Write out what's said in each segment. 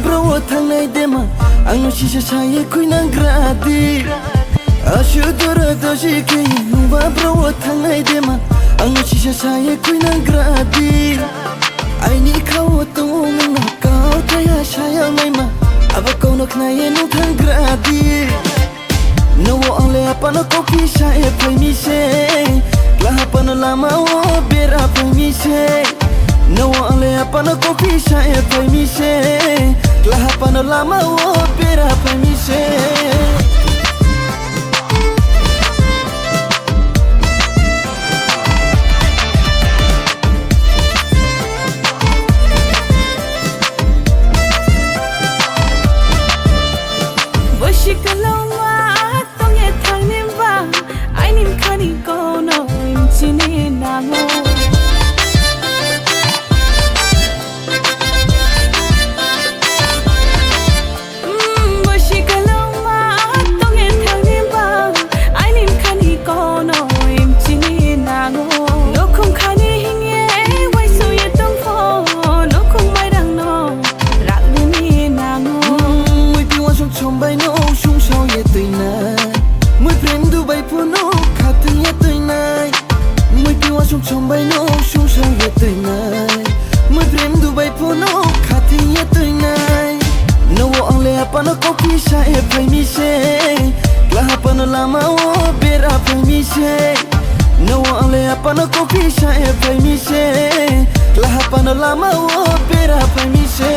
bro thang nay dema ang shisha chaye kui nang gradi ashu dora doji ke nuba bro thang nay dema ang shisha chaye kui nang gradi ai ni khaw tu na kaw thaya shaya mai ma aba kaw nok na ye nu thang gradi no ole apana ko ki shaye phai mi se la apana lama o bera phai mi se no ole apana ko ki shaye phai mi se la apana lama o bera phai mi se Trong bay nô sung sao ye tui nai mui prem du bay po no khati ye tui nai no ang le apa no ko ki sha e phai mi se la apa no lama o bera phai mi se no ang le apa no ko ki sha e phai mi se la apa no lama o bera phai mi se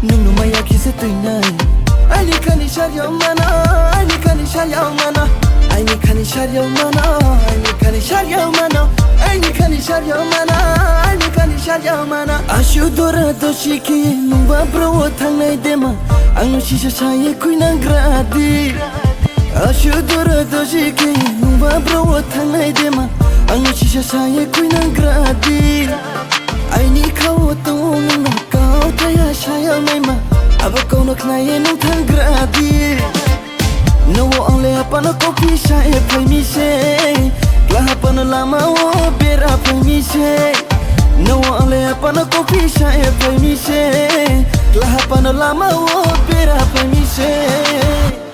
nung maya kise tui nai ai ni khani shar yo mana ai ni khani shar yo mana ai ni khani shar yo mana ai ni khani shar yo mana ai ni khani shar yo mana ai ni khani shar yo mana ashu dora doshi ke nung ba bro thang nai dema ang shisha chaye kui nang gradi ashu dora doshi ke nung ba bro thang nai dema ang shisha chaye kui nang gradi ai ni khaw tu na kaw thaya shaya mai ma aba kaw nok na ye nu thang gradi no ole apana ko ki sha e phai mi se la apana lama o bera phai mi se no ole apana ko ki sha e phai mi se la apana lama o bera phai mi se